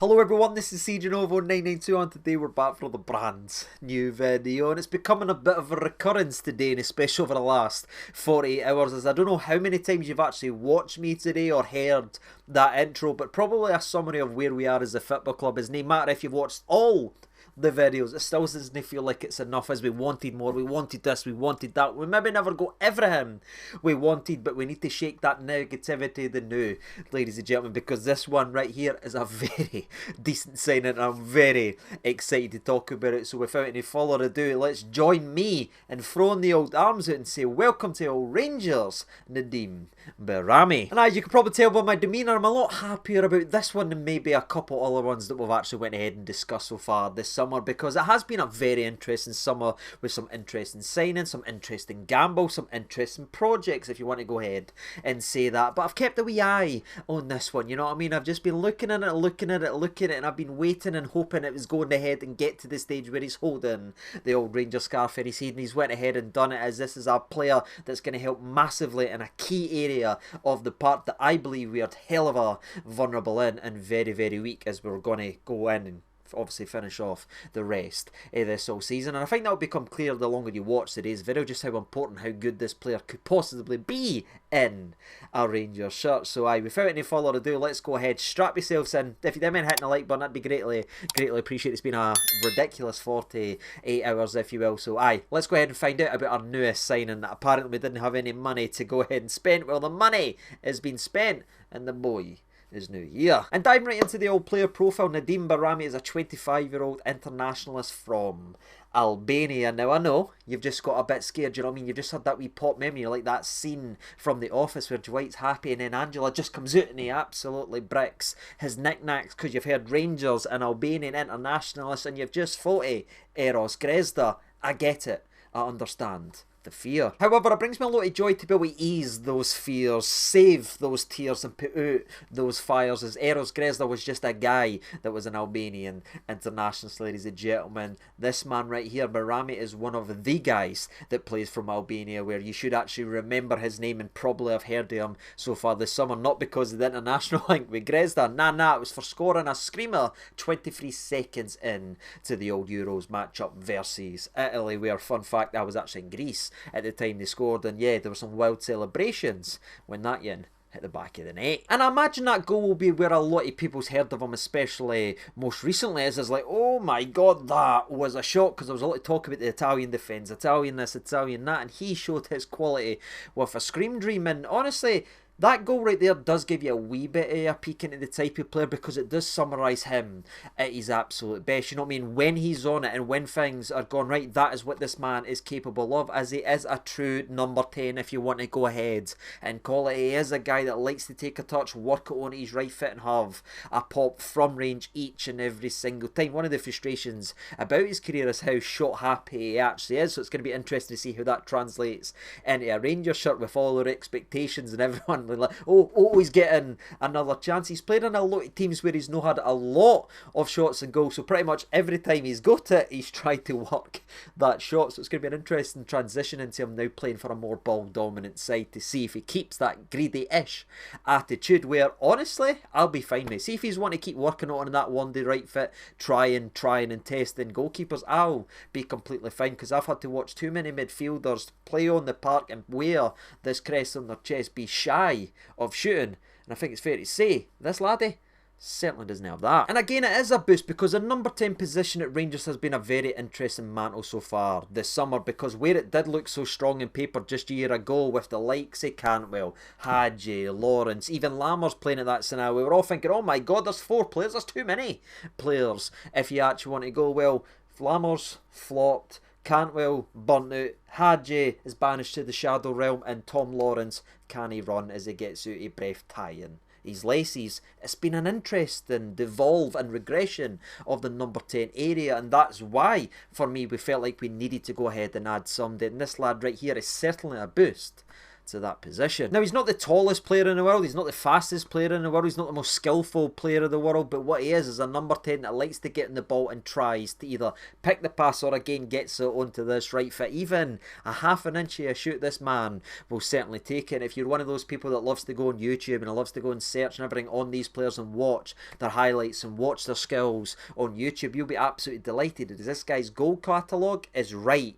Hello everyone, this is CJNovo992 and today we're back for the brand new video, and it's becoming a bit of a recurrence today, and especially over the last 48 hours, as I don't know how many times you've actually watched me today or heard that intro, but probably a summary of where we are as a football club is no matter if you've watched all the videos, it still doesn't feel like it's enough, as we wanted more, we wanted this, we wanted that, we maybe never got everything we wanted, but we need to shake that negativity the new, ladies and gentlemen, because this one right here is a very decent signing and I'm very excited to talk about it. So without any further ado, let's join me in throwing the old arms out and say welcome to all Rangers, Nedim Bajrami. And as you can probably tell by my demeanour, I'm a lot happier about this one than maybe a couple other ones that we've actually went ahead and discussed so far this summer, because it has been a very interesting summer with some interesting signings, some interesting gambles, some interesting projects, if you want to go ahead and say that. But I've kept a wee eye on this one, you know what I mean? I've just been looking at it, and I've been waiting and hoping it was going ahead and get to the stage where he's holding the old Ranger scarf in his head, and he's went ahead and done it, as this is a player that's going to help massively in a key area of the part that I believe we are hell of a vulnerable in and very, very weak, as we're going to go in and obviously finish off the rest of this all season. And I think that will become clear the longer you watch today's video, just how important, how good this player could possibly be in a Rangers shirt. So without any further ado, let's go ahead, strap yourselves in. If you didn't mind hitting the like button, that'd be greatly appreciated. It's been a ridiculous 48 hours, if you will. So let's go ahead and find out about our newest signing that apparently we didn't have any money to go ahead and spend. Well, the money has been spent, and the boy is new here. And diving right into the old player profile, Nedim Bajrami is a 25-year-old internationalist from Albania. Now I know you've just got a bit scared, you know what I mean? You've just had that wee pop memory, like that scene from The Office where Dwight's happy and then Angela just comes out and he absolutely bricks his knickknacks because you've heard Rangers and Albanian internationalists and you've just thought Eros Grezda. I get it, I understand the fear. However, it brings me a lot of joy to be able to ease those fears, save those tears and put out those fires, as Eros Grezda was just a guy that was an Albanian internationalist, ladies and gentlemen. This man right here, Bajrami, is one of the guys that plays from Albania, where you should actually remember his name and probably have heard of him so far this summer, not because of the international link with Grezda, nah, it was for scoring a screamer 23 seconds in to the old Euros matchup versus Italy, where, fun fact, I was actually in Greece at the time they scored, and yeah, there were some wild celebrations when that yin hit the back of the net. And I imagine that goal will be where a lot of people's heard of him, especially most recently, is like, oh my god, that was a shot, because there was a lot of talk about the Italian defence, Italian this, Italian that, and he showed his quality with a scream dream. And honestly, that goal right there does give you a wee bit of a peek into the type of player, because it does summarise him at his absolute best. You know what I mean? When he's on it and when things are going right, that is what this man is capable of, as he is a true number 10, if you want to go ahead and call it. He is a guy that likes to take a touch, work it on his right foot and have a pop from range each and every single time. One of the frustrations about his career is how shot happy he actually is, so it's going to be interesting to see how that translates into a Rangers shirt with all our expectations and everyone like, oh, he's getting another chance. He's played in a lot of teams where he's not had a lot of shots and goals, so pretty much every time he's got it, he's tried to work that shot. So it's going to be an interesting transition into him now playing for a more ball dominant side, to see if he keeps that greedy-ish attitude, where honestly I'll be fine with it. See if he's wanting to keep working on that one day right fit, trying and testing goalkeepers, I'll be completely fine, because I've had to watch too many midfielders play on the park and wear this crest on their chest, be shy of shooting, and I think it's fair to say this laddie certainly doesn't have that. And again, it is a boost, because the number 10 position at Rangers has been a very interesting mantle so far this summer, because where it did look so strong in paper just a year ago with the likes of Cantwell, Hadji, Lawrence, even Lammers playing at that scenario, we were all thinking, oh my god, there's 4 players, there's too many players if you actually want to go. Well, Lammers flopped, Cantwell burnt out, Hadji is banished to the Shadow Realm, and Tom Lawrence can he run as he gets out of breath tying his laces. It's been an interesting devolve and regression of the number 10 area, and that's why for me we felt like we needed to go ahead and add somebody, and this lad right here is certainly a boost to that position. Now, he's not the tallest player in the world, he's not the fastest player in the world, he's not the most skillful player in the world, but what he is a number 10 that likes to get in the ball and tries to either pick the pass or again gets it onto this right foot. Even a half an inch of a shoot, this man will certainly take it. If you're one of those people that loves to go on YouTube and loves to go and search and everything on these players and watch their highlights and watch their skills on YouTube, you'll be absolutely delighted as this guy's goal catalogue is right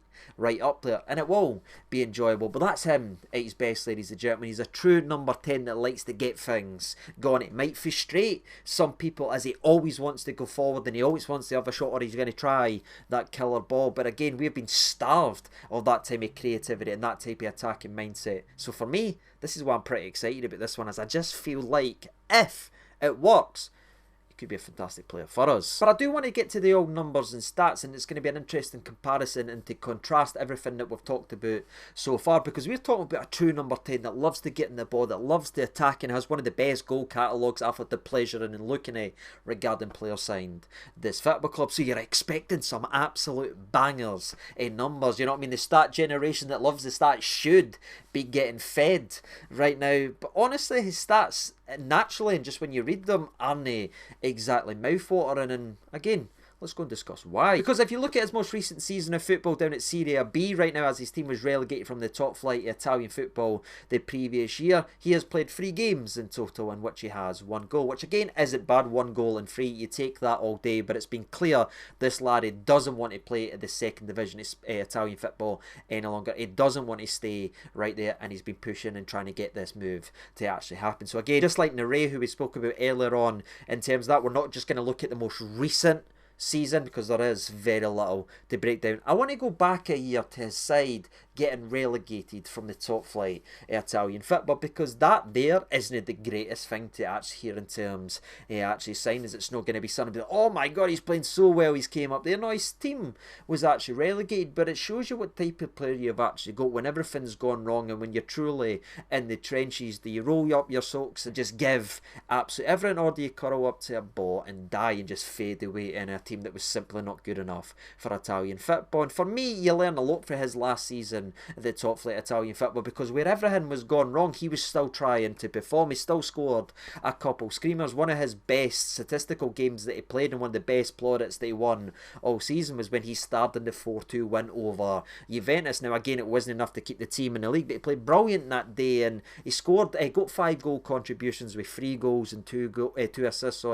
up there, and it will be enjoyable. But that's him at his best, ladies and gentlemen. He's a true number 10 that likes to get things going. It might frustrate some people as he always wants to go forward and he always wants to have a shot, or he's going to try that killer ball. But again, we've been starved of that type of creativity and that type of attacking mindset. So for me, this is why I'm pretty excited about this one, as I just feel like if it works, could be a fantastic player for us. But I do want to get to the old numbers and stats, and it's going to be an interesting comparison and to contrast everything that we've talked about so far, because we're talking about a true number 10 that loves to get in the ball, that loves to attack and has one of the best goal catalogues I've had the pleasure in looking at regarding players signed this football club. So you're expecting some absolute bangers in numbers, you know what I mean? The stat generation that loves the stats should be getting fed right now. But honestly, his stats naturally, and just when you read them, aren't exactly mouth-watering. And again, let's go and discuss why. Because if you look at his most recent season of football down at Serie B right now, as his team was relegated from the top flight of Italian football the previous year, he has played 3 games in total in which he has 1 goal, which again isn't bad. 1 goal in 3, you take that all day. But it's been clear this laddie doesn't want to play at the second division Italian football any longer. He doesn't want to stay right there, and he's been pushing and trying to get this move to actually happen. So again, just like Nere, who we spoke about earlier on, in terms of that, we're not just going to look at the most recent season because there is very little to break down. I want to go back a year to his side getting relegated from the top flight of Italian football, because that there isn't the greatest thing to actually hear in terms of actually signings. It's not going to be something like, oh my god, he's playing so well, he's came up there. No, his team was actually relegated, but it shows you what type of player you've actually got when everything's gone wrong and when you're truly in the trenches. Do you roll up your socks and just give absolutely everything, or do you curl up to a ball and die and just fade away in a team that was simply not good enough for Italian football? And for me, you learn a lot from his last season at the top flight Italian football, because where everything was gone wrong, he was still trying to perform. He still scored a couple screamers. One of his best statistical games that he played and one of the best plaudits that he won all season was when he starred in the 4-2 win over Juventus. Now again, it wasn't enough to keep the team in the league, but he played brilliant that day, and he scored, he got 5 goal contributions with 3 goals and 2 assists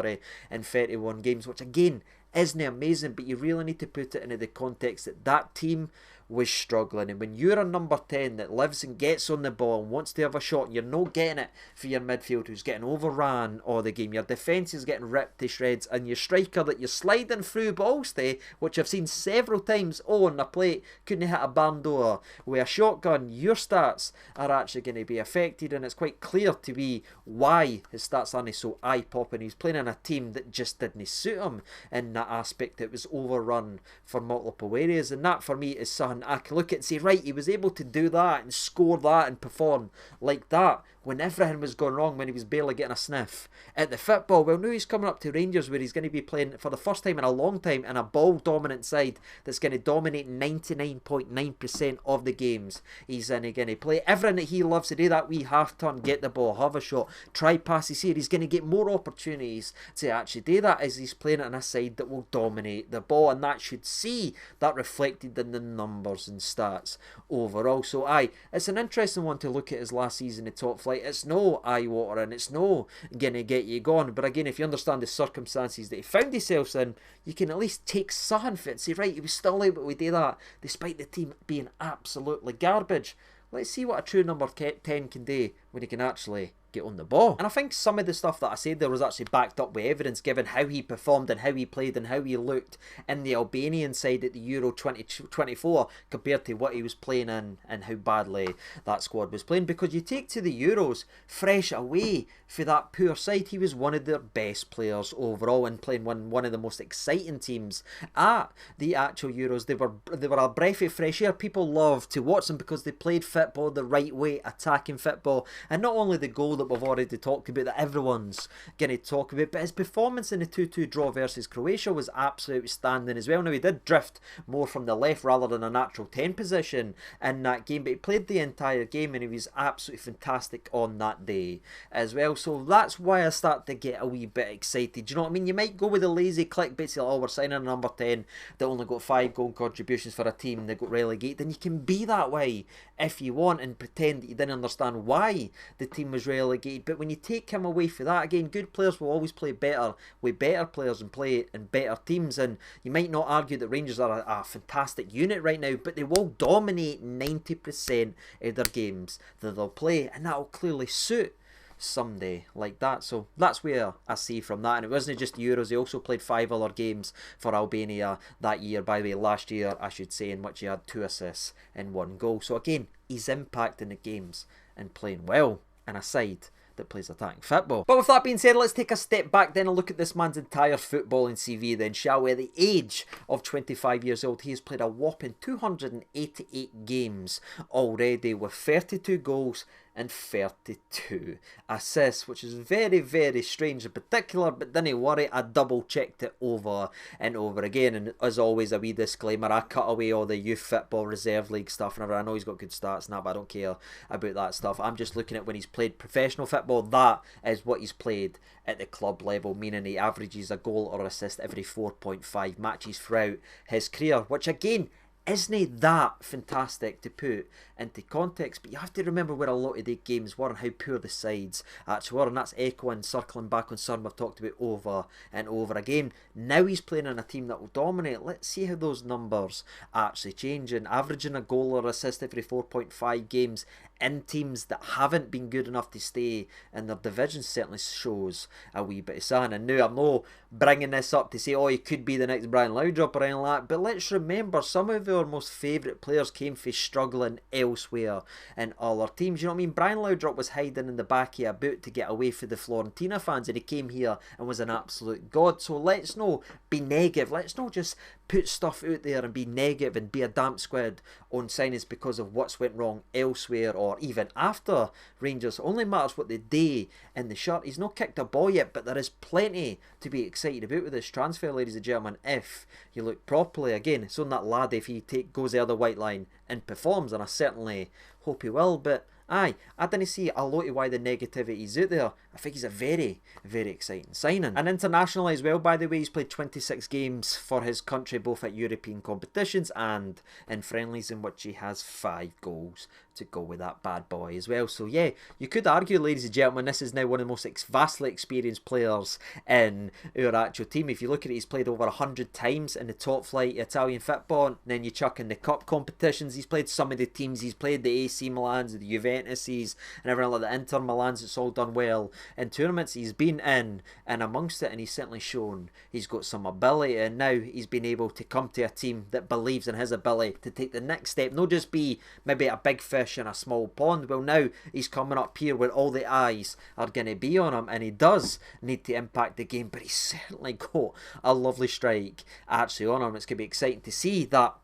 in 31 games, which again isn't amazing, but you really need to put it into the context that that team was struggling. And when you're a number 10 that lives and gets on the ball and wants to have a shot, and you're not getting it for your midfield who's getting overran all the game, your defence is getting ripped to shreds, and your striker that you're sliding through balls to, which I've seen several times on a plate, couldn't hit a barn door with a shotgun, your stats are actually going to be affected. And it's quite clear to me why his stats aren't so eye-popping. He's playing in a team that just didn't suit him in that aspect. It was overrun for multiple areas, and that for me is something I can look at and say, right, he was able to do that and score that and perform like that when everything was going wrong, when he was barely getting a sniff at the football. Well, now he's coming up to Rangers, where he's going to be playing for the first time in a long time in a ball-dominant side that's going to dominate 99.9% of the games he's in. Going to play everything that he loves to do, that wee half-turn, get the ball, have a shot, try passes here. He's going to get more opportunities to actually do that as he's playing in a side that will dominate the ball, and that should see that reflected in the numbers and stats overall. So aye, it's an interesting one to look at his last season in top flight. It's no eye-watering, it's no gonna get you going, but again, if you understand the circumstances that he found himself in, you can at least take something for it and say, right, he was still able to do that despite the team being absolutely garbage. Let's see what a true number 10 can do when he can actually get on the ball. And I think some of the stuff that I said there was actually backed up with evidence, given how he performed and how he played and how he looked in the Albanian side at the Euro 2024 compared to what he was playing in and how badly that squad was playing. Because you take to the Euros fresh away for that poor side, he was one of their best players overall and playing one of the most exciting teams at the actual Euros. They were a breath of fresh air. People loved to watch them because they played football the right way, attacking football, and not only the goals that we've already talked about, that everyone's going to talk about. But his performance in the 2-2 draw versus Croatia was absolutely outstanding as well. Now, he did drift more from the left rather than a natural 10 position in that game, but he played the entire game and he was absolutely fantastic on that day as well. So that's why I start to get a wee bit excited. Do you know what I mean? You might go with the lazy clickbait, say, oh, we're signing a number 10 that only got 5 goal contributions for a team that got relegated. And you can be that way if you want and pretend that you didn't understand why the team was relegated. But when you take him away for that, again, good players will always play better with better players and play in better teams. And you might not argue that Rangers are a fantastic unit right now, but they will dominate 90% of their games that they'll play, and that will clearly suit someday like that. So that's where I see from that. And it wasn't just Euros, he also played 5 other games for Albania that year, by the way, last year I should say, in which he had 2 assists and 1 goal. So again, he's impacting the games and playing well in a side that plays attacking football. But with that being said, let's take a step back then and look at this man's entire footballing CV then, shall we? At the age of 25 years old, he has played a whopping 288 games already with 32 goals and 32 assists, which is very, very strange in particular, but don't worry, I double checked it over and over again. And as always, a wee disclaimer, I cut away all the youth football reserve league stuff, and I know he's got good stats and that, but I don't care about that stuff. I'm just looking at when he's played professional football. That is what he's played at the club level, meaning he averages a goal or assist every 4.5 matches throughout his career, which again isn't that fantastic to put into context, but you have to remember where a lot of the games were and how poor the sides actually were, and that's echoing, circling back on something we've talked about over and over again. Now he's playing in a team that will dominate. Let's see how those numbers actually change, and averaging a goal or assist every 4.5 games in teams that haven't been good enough to stay in their division certainly shows a wee bit of sign. And now I'm not bringing this up to say, oh, he could be the next Brian Laudrup or anything like that, but let's remember some of our most favourite players came from struggling elsewhere in other teams. You know what I mean? Brian Laudrup was hiding in the back of a boot to get away from the Florentina fans, and he came here and was an absolute god. So let's not be negative. Let's not just put stuff out there and be negative and be a damp squid on signings because of what's went wrong elsewhere or even after Rangers. It only matters what the day in the shirt. He's not kicked a ball yet, but there is plenty to be excited about with this transfer, ladies and gentlemen, if you look properly. Again, it's on that lad if he goes the other white line and performs, and I certainly hope he will. But aye, I didn't see a lot of why the negativity is out there. I think he's a very, very exciting signing. And internationally as well, by the way, he's played 26 games for his country, both at European competitions and in friendlies, in which he has 5 goals to go with that bad boy as well. So yeah, you could argue, ladies and gentlemen, this is now one of the most vastly experienced players in our actual team. If you look at it, he's played over 100 times in the top flight Italian football, and then you chuck in the cup competitions. He's played some of the teams. He's played the AC Milans, the Juventuses, and everything like the Inter Milans. It's all done well in tournaments. He's been in and amongst it, and he's certainly shown he's got some ability, and now he's been able to come to a team that believes in his ability to take the next step, not just be maybe a big fish in a small pond. Well, now he's coming up here where all the eyes are going to be on him, and he does need to impact the game, but he's certainly got a lovely strike actually on him. It's going to be exciting to see that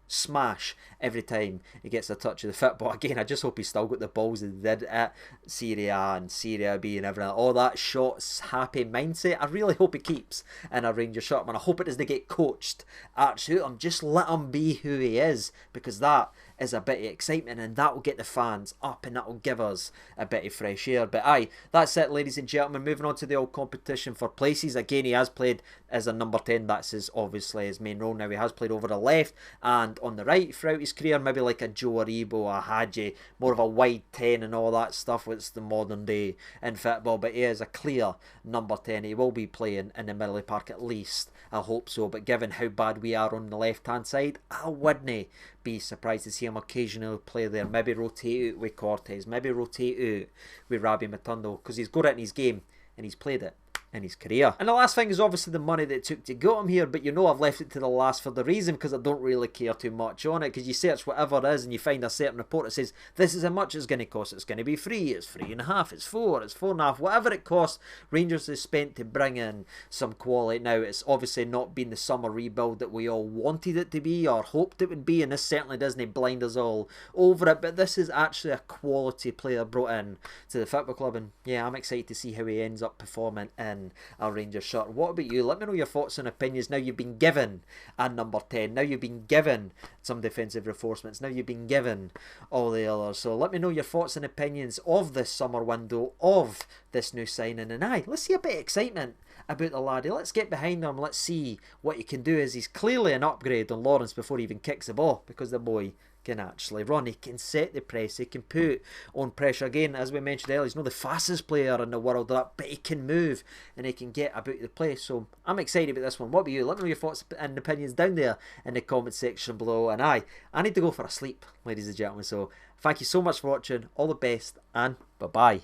smash every time he gets a touch of the football. Again, I just hope he's still got the balls that he did at Serie A and Serie B and everything. All that shots happy mindset, I really hope he keeps in a Rangers shirt, man. I hope it doesn't get coached actually. Just let him be who he is, because that is a bit of excitement, and that will get the fans up, and that will give us a bit of fresh air. But aye, that's it, ladies and gentlemen. Moving on to the old competition for places. Again, he has played as a number 10. That's obviously his main role. Now he has played over the left and on the right throughout his career, maybe like a Joe Aribo, a Hadji, more of a wide 10 and all that stuff, which is the modern day in football. But he is a clear number 10. He will be playing in the middle of the park, at least I hope so. But given how bad we are on the left hand side, I wouldn't be surprised to see him occasionally play there. Maybe rotate out with Cortez, maybe rotate out with Rabi Matondo, because he's got it in his game and he's played it in his career. And the last thing is obviously the money that it took to get him here, but you know I've left it to the last for the reason because I don't really care too much on it, because you search whatever it is and you find a certain report that says this is how much it's going to cost. It's going to be 3, it's 3.5, it's 4, it's 4.5, whatever it costs. Rangers has spent to bring in some quality. Now it's obviously not been the summer rebuild that we all wanted it to be or hoped it would be, and this certainly doesn't blind us all over it, but this is actually a quality player brought in to the football club, and yeah, I'm excited to see how he ends up performing in a Rangers shirt. What about you? Let me know your thoughts and opinions. Now you've been given a number 10, now you've been given some defensive reinforcements, now you've been given all the others, so let me know your thoughts and opinions of this summer window, of this new signing, and let's see a bit of excitement about the laddie. Let's get behind him, let's see what he can do, as he's clearly an upgrade on Lawrence before he even kicks the ball, because the boy can actually run, he can set the press, he can put on pressure. Again, as we mentioned earlier, he's not the fastest player in the world, but he can move and he can get about the place, so I'm excited about this one. What about you? Let me know your thoughts and opinions down there in the comment section below, and I need to go for a sleep, ladies and gentlemen, so thank you so much for watching, all the best, and bye bye.